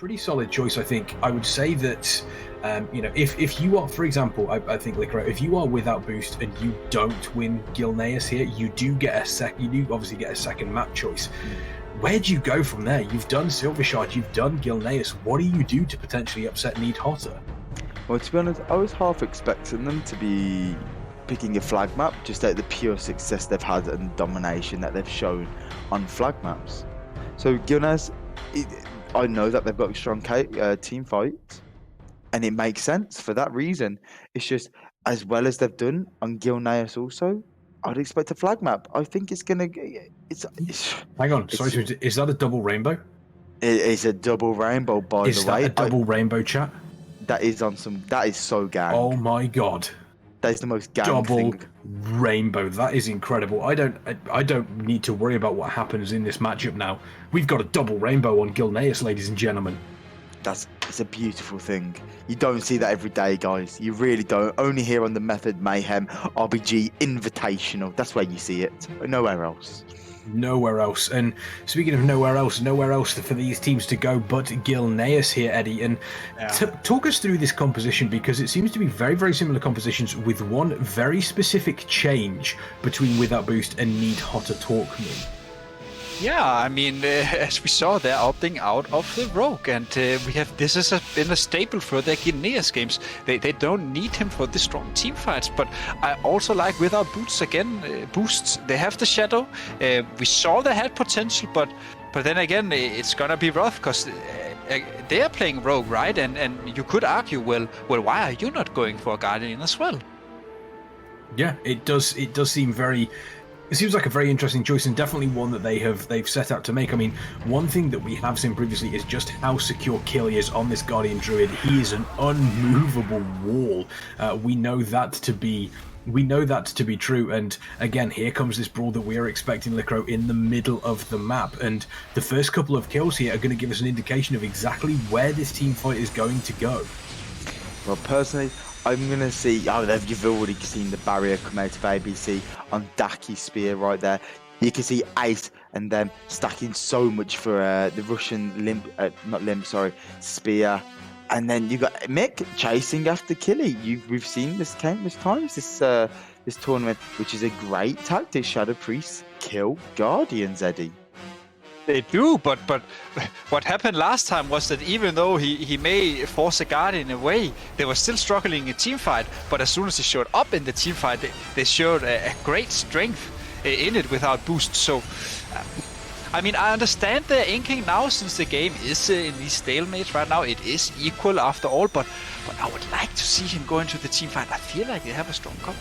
pretty solid choice, I think. I would say that, if you are, for example, I think, Licoro, if you are without boost and you don't win Gilneas here, you do obviously get a second map choice. Where do you go from there? You've done Silvershard, you've done Gilneas. What do you do to potentially upset Need HOTA? Well, to be honest, I was half expecting them to be picking a flag map just out of the pure success they've had and domination that they've shown on flag maps. So Gilneas, I know that they've got a strong team fight, and it makes sense for that reason. It's just, as well as they've done on Gilneas also, I'd expect a flag map. I think it's gonna. Hang on, sorry, is that a double rainbow? It's a double rainbow, by the way. Is that a double rainbow, chat? That is on some. That is so gang. Oh my god! That is the most gang double thing. Rainbow. That is incredible. I don't need to worry about what happens in this matchup now. We've got a double rainbow on Gilneas, ladies and gentlemen. It's a beautiful thing. You don't see that every day, guys. You really don't. Only here on the Method Mayhem RBG Invitational. That's where you see it. Nowhere else. Nowhere else. And speaking of nowhere else for these teams to go but Gilneas here, Eddie. And talk us through this composition, because it seems to be very, very similar compositions with one very specific change between Without Boost and Need HOTA. Talk me. Yeah, I mean, as we saw, they're opting out of the Rogue, and this has been a staple for their Gilneas games. They don't need him for the strong team fights, but I also like Without Boosts. They have the Shadow. We saw they had potential, but then again, it's gonna be rough because they are playing Rogue, right? And you could argue, well, why are you not going for a Guardian as well? Yeah, it does seem very. It seems like a very interesting choice, and definitely one that they've set out to make. I mean, one thing that we have seen previously is just how secure Killy is on this Guardian Druid. He is an unmovable wall. We know that to be true, and again, here comes this brawl that we are expecting, Licoro, in the middle of the map, and the first couple of kills here are going to give us an indication of exactly where this team fight is going to go. Well, personally, I'm going to see, you've already seen the barrier come out of ABC on Daki's spear right there. You can see Ace and them stacking so much for the Russian spear. And then you got Mick chasing after Killy. We've seen this countless times this tournament, which is a great tactic. Shadow Priests kill Guardians, Eddie. They do, but what happened last time was that even though he may force a Guardian away, they were still struggling in team fight. But as soon as he showed up in the team fight, they showed a great strength in it without boost. So, I mean, I understand their inking now, since the game is in these stalemates right now. It is equal after all, but I would like to see him go into the team fight. I feel like they have a strong comp.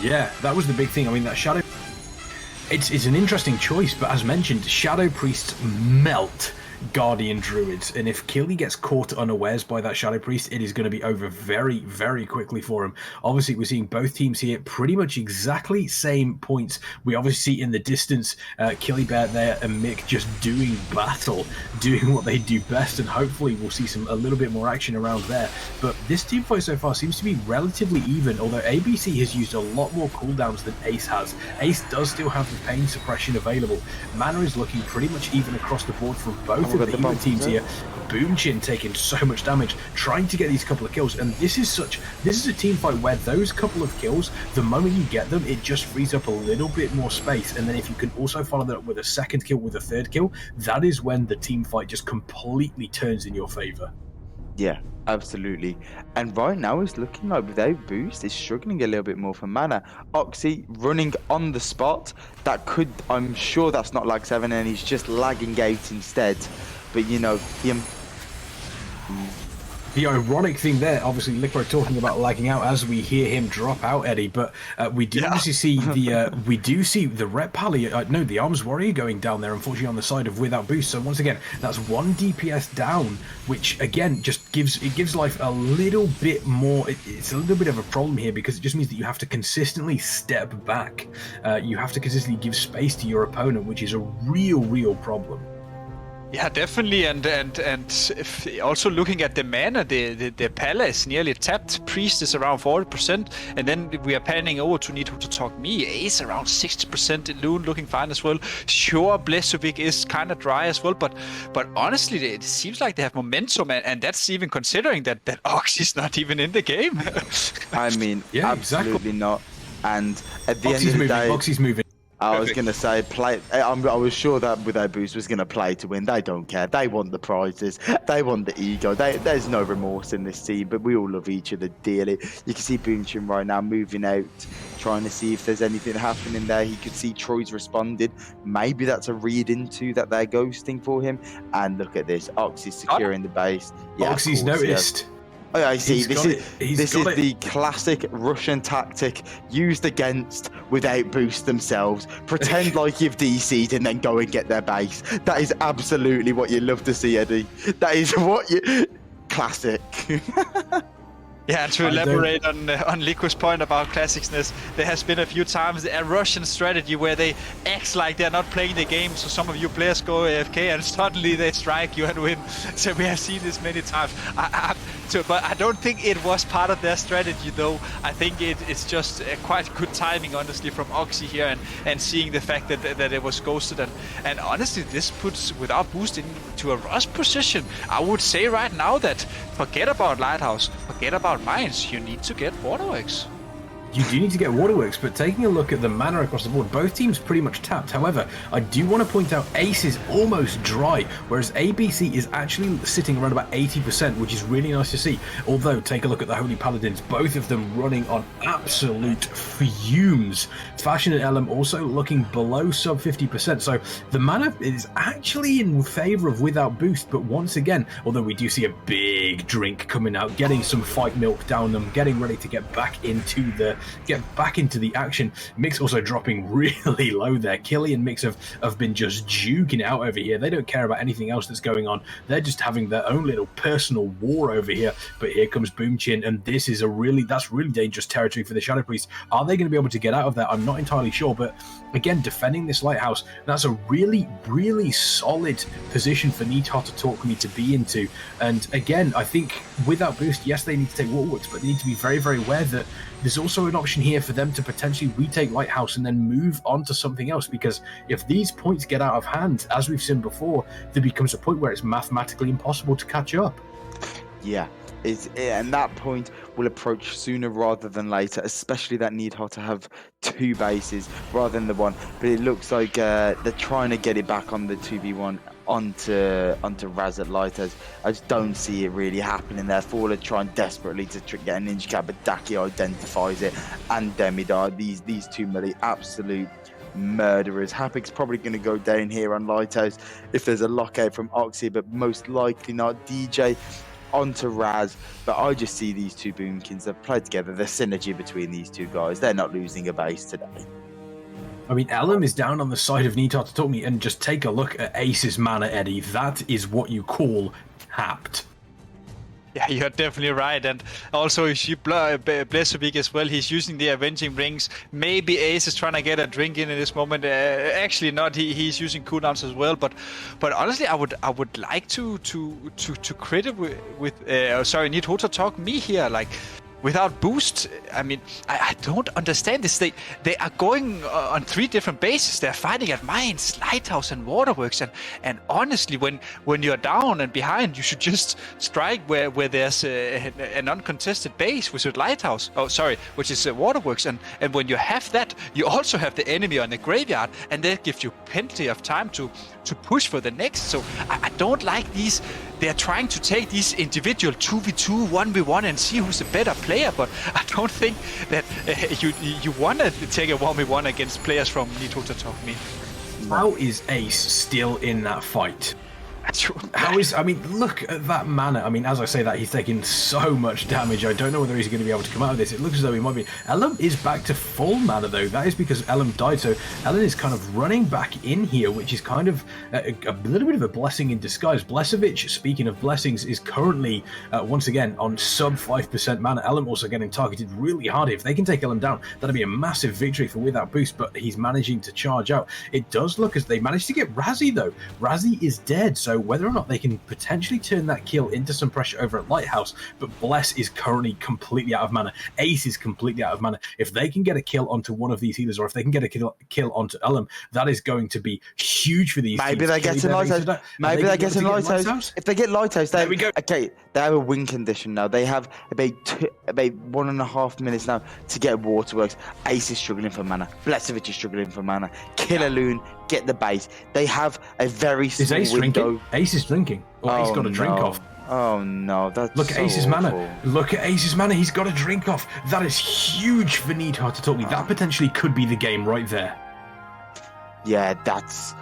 Yeah, that was the big thing. I mean, that Shadow... It's an interesting choice, but as mentioned, Shadow Priests melt Guardian Druids, and if Killy gets caught unawares by that Shadow Priest, it is going to be over very, very quickly for him. Obviously, we're seeing both teams here pretty much exactly same points. We obviously see in the distance Killy Bear there and Mick just doing battle, doing what they do best, and hopefully we'll see a little bit more action around there. But this team fight so far seems to be relatively even, although ABC has used a lot more cooldowns than Ace has. Ace does still have the pain suppression available. Mana is looking pretty much even across the board from both of the Evo teams here. Boomchin taking so much damage, trying to get these couple of kills, and this is a team fight where those couple of kills, the moment you get them, it just frees up a little bit more space, and then if you can also follow that up with a second kill, with a third kill, that is when the team fight just completely turns in your favor. Yeah, absolutely. And right now it's looking like without boost, it's struggling a little bit more for mana. Oxy running on the spot. I'm sure that's not lag 7 and he's just lagging out instead. But you know, the ironic thing there, obviously, Licoro talking about lagging out as we hear him drop out, Eddie. But we do obviously see the Rep Pally, the Arms Warrior going down there, unfortunately, on the side of Without Boost. So once again, that's one DPS down, which again just gives life a little bit more. It's a little bit of a problem here because it just means that you have to consistently step back. You have to consistently give space to your opponent, which is a real problem. Yeah, definitely, and if also looking at the mana, the Pala is nearly tapped, Priest is around 40%, and then we are panning over to Need to Talk Me, Ace around 60%, Loon looking fine as well. Sure, Blesovic is kind of dry as well, but honestly, it seems like they have momentum, and that's even considering that Ox is not even in the game. I mean, Yeah, absolutely exactly. not. And at the Oxy's end of the moving. day, Oxy's moving. I was Perfect. going to say, I was sure that with their boost was going to play to win. They don't care. They want the prizes. They want the ego. There's no remorse in this team, but we all love each other dearly. You can see Boomchin right now moving out, trying to see if there's anything happening there. He could see Troy's responded. Maybe that's a read into that they're ghosting for him. And look at this. Ox is securing the base. Yeah, of Oxy's course, noticed. Oh, I see. He's This got is it. He's this got is it. the classic Russian tactic used against without boost themselves. Pretend like you've DC'd and then go and get their base. That is absolutely what you love to see, Eddie. That is what you classic. Yeah, and to I don't- elaborate on Liquid's point about classicsness, there has been a few times a Russian strategy where they act like they're not playing the game, so some of you players go AFK and suddenly they strike you and win. So we have seen this many times. But I don't think it was part of their strategy, though. I think it's just quite good timing, honestly, from Oxy here, and seeing the fact that it was ghosted. And honestly, this puts without boost into a rush position. I would say right now that forget about Lighthouse, forget about Mines. You need to get Waterworks. You do need to get Waterworks, but taking a look at the mana across the board, both teams pretty much tapped. However, I do want to point out Ace is almost dry, whereas ABC is actually sitting around about 80%, which is really nice to see. Although, take a look at the Holy Paladins, both of them running on absolute fumes. Fashion and Elm also looking below sub 50%, so the mana is actually in favour of without boost, but once again, although we do see a big drink coming out, getting some fight milk down them, getting ready to get back into the action. Mix also dropping really low there. Killy and Mix have been just juking it out over here. They don't care about anything else that's going on. They're just having their own little personal war over here. But here comes Boomchin, and this is that's really dangerous territory for the Shadow Priest. Are they going to be able to get out of that? I'm not entirely sure, but again, defending this lighthouse, that's a really, really solid position for Need HOTA Talk Me to be into. And again, I think without boost, yes, they need to take Waterworks, but they need to be very, very aware that there's also an option here for them to potentially retake Lighthouse and then move on to something else, because if these points get out of hand, as we've seen before, there becomes a point where it's mathematically impossible to catch up. Yeah, and that point will approach sooner rather than later, especially that Need HOTA to have two bases rather than the one. But it looks like they're trying to get it back on the 2v1 onto Raz at Lighters. I just don't see it really happening there. Fowler trying desperately to get a Ninja Cat, but Daki identifies it, and Demidar. These two Millie absolute murderers. Hapik's probably going to go down here on Lighthouse if there's a lockout from Oxy, but most likely not. DJ onto Raz, but I just see these two Boomkins. They've played together. The synergy between these two guys. They're not losing a base today. I mean, Elm is down on the side of Need HOTA Talk Me, and just take a look at Ace's mana, Eddie. That is what you call tapped. Yeah, you're definitely right. And also, if you Blesovic as well, he's using the Avenging Rings. Maybe Ace is trying to get a drink in this moment. Actually, not. He's using cooldowns as well. But honestly, I would like to credit with Need HOTA Talk Me here. Like, without boost, I mean, I don't understand this. They are going on three different bases. They're fighting at Mines, Lighthouse, and Waterworks. And honestly, when you're down and behind, you should just strike where there's an uncontested base, which is Lighthouse. Oh, sorry, which is Waterworks. And when you have that, you also have the enemy on the graveyard, and that gives you plenty of time to push for the next. So I don't like these. They're trying to take these individual 2v2, 1v1 and see who's a better player, but I don't think that you want to take a 1v1 against players from Need HOTA Talk Me. How is Ace still in that fight? I mean, look at that mana. I mean, as I say that, he's taking so much damage. I don't know whether he's going to be able to come out of this. It looks as though he might be. Ellen is back to full mana, though. That is because Ellen died. So Ellen is kind of running back in here, which is kind of a little bit of a blessing in disguise. Blesovic, speaking of blessings, is currently, once again, on sub 5% mana. Ellen also getting targeted really hard. If they can take Ellen down, that'd be a massive victory for without boost, but he's managing to charge out. It does look as they managed to get Razzie, though. Razzie is dead. So so whether or not they can potentially turn that kill into some pressure over at Lighthouse, but Bless is currently completely out of mana. Ace is completely out of mana. If they can get a kill onto one of these healers, or if they can get a kill onto Elam, that is going to be huge for these Maybe teams. they get in Lighthouse. Maybe they get in Lighthouse. If they get Lighthouse, they have a win condition now. They have about 1.5 minutes now to get Waterworks. Ace is struggling for mana. Blesovich is struggling for mana. Kill a Loon, get the base. They have a very small Ace window. Drinking? Ace is drinking. Or Ace got a drink off. Oh no, that's Look at so Ace's awful. mana. Look at Ace's mana. He's got a drink off. That is huge for Need HOTA Talk Me. That potentially could be the game right there. Yeah, that's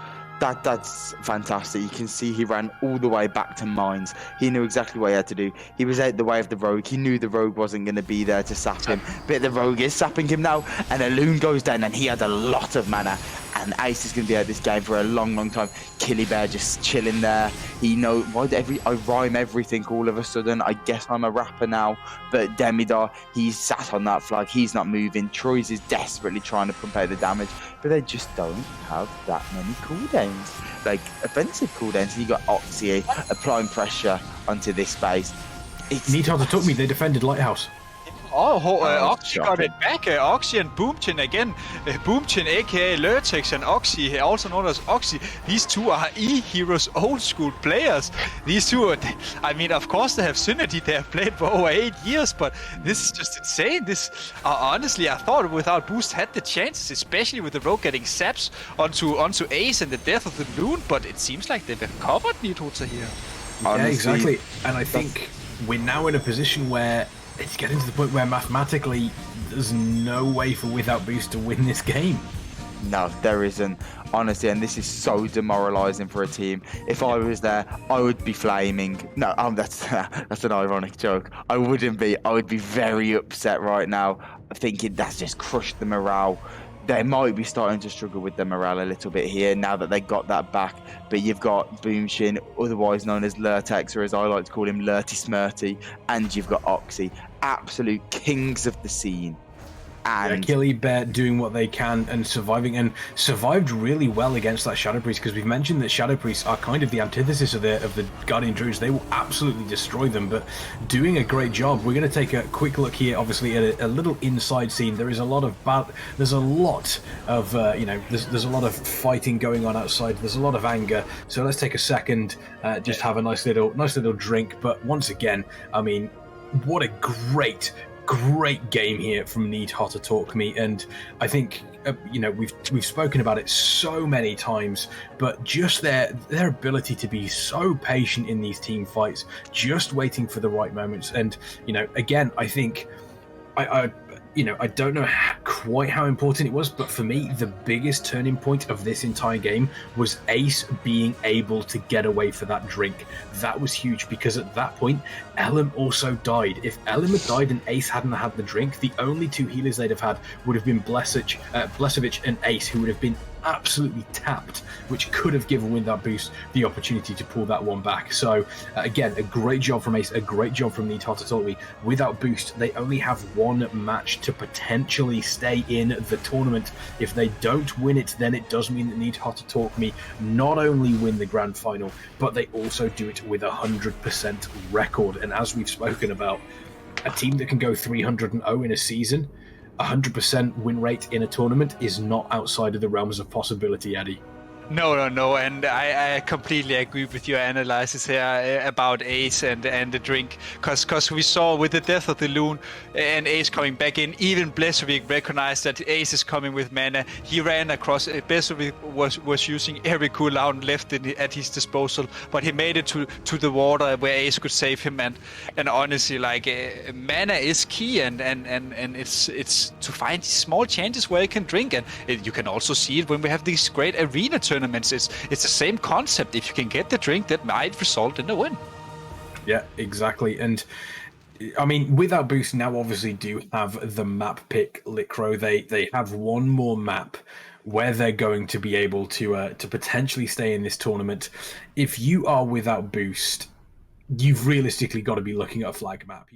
fantastic. You can see he ran all the way back to mines. He knew exactly what he had to do. He was out the way of the rogue. He knew the rogue wasn't going to be there to sap him, but the rogue is sapping him now, and a Loon goes down, and he had a lot of mana, and Ace is going to be out this game for a long time. Killy Bear just chilling there. He knows I rhyme everything all of a sudden. I guess I'm a rapper now. But Demidar, he's sat on that flag. He's not moving. Troyes is desperately trying to pump out the damage, but they just don't have that many cooldowns, like offensive cooldowns. You got Oxy applying pressure onto this space. Need HOTA Talk Me. They defended Lighthouse. Oxy got it back. Oxy and Boomchin again. Boomchin, aka Lurtex, and Oxy, also known as Oxy. These two are E-Heroes old school players. These two, I mean, of course they have synergy. They have played for over 8 years, but this is just insane. This, honestly, I thought without Boost had the chances, especially with the Rogue getting saps onto Ace and the death of the Loon, but it seems like they've covered Need HOTA here. Yeah, exactly. And I think we're now in a position where it's getting to the point where mathematically there's no way for Without Boost to win this game. No, there isn't, honestly, and this is so demoralising for a team. If I was there, I would be flaming. No, that's an ironic joke. I wouldn't be. I would be very upset right now, thinking that's just crushed the morale. They might be starting to struggle with the morale a little bit here now that they got that back. But you've got Boomshin, otherwise known as Lurtex, or as I like to call him, Lurty Smurty, and you've got Oxy, absolute kings of the scene. And Killy Bear doing what they can and survived really well against that Shadow Priest, because we've mentioned that Shadow Priests are kind of the antithesis of the Guardian Druids. They will absolutely destroy them, but doing a great job. We're going to take a quick look here, obviously, at a little inside scene. There is a lot of there's a lot of there's a lot of fighting going on outside. There's a lot of anger. So let's take a second, just have a nice little drink. But once again, I mean, what a great game here from Need HOTA Talk Me, and I think we've spoken about it so many times, but just their ability to be so patient in these team fights, just waiting for the right moments. And again, I think I don't know quite how important it was, but for me, the biggest turning point of this entire game was Ace being able to get away for that drink. That was huge, because at that point, Elam also died. If Elam had died and Ace hadn't had the drink, the only two healers they'd have had would have been Blesovich and Ace, who would have been absolutely tapped, which could have given Without Boost the opportunity to pull that one back. So again, a great job from Ace, a great job from Need HOTA Talk Me. Without Boost, they only have one match to potentially stay in the tournament. If they don't win it, then it does mean that Need HOTA Talk Me not only win the grand final, but they also do it with 100% record. And as we've spoken about, a team that can go 300-0 in a season, 100% win rate in a tournament is not outside of the realms of possibility, Eddie. No, and I completely agree with your analysis here about Ace and the drink, because we saw with the death of the Loon and Ace coming back in, even Blesovic recognized that Ace is coming with mana. He ran across, Blesovic was using every cooldown left at his disposal, but he made it to the water where Ace could save him, and honestly, like, mana is key, and it's to find these small chances where you can drink, and you can also see it when we have these great arena tournaments. It's the same concept. If you can get the drink, that might result in a win. Yeah, exactly. And I mean, Without Boost now obviously do have the map pick, Licro. They have one more map where they're going to be able to potentially stay in this tournament. If you are Without Boost, you've realistically got to be looking at a flag map.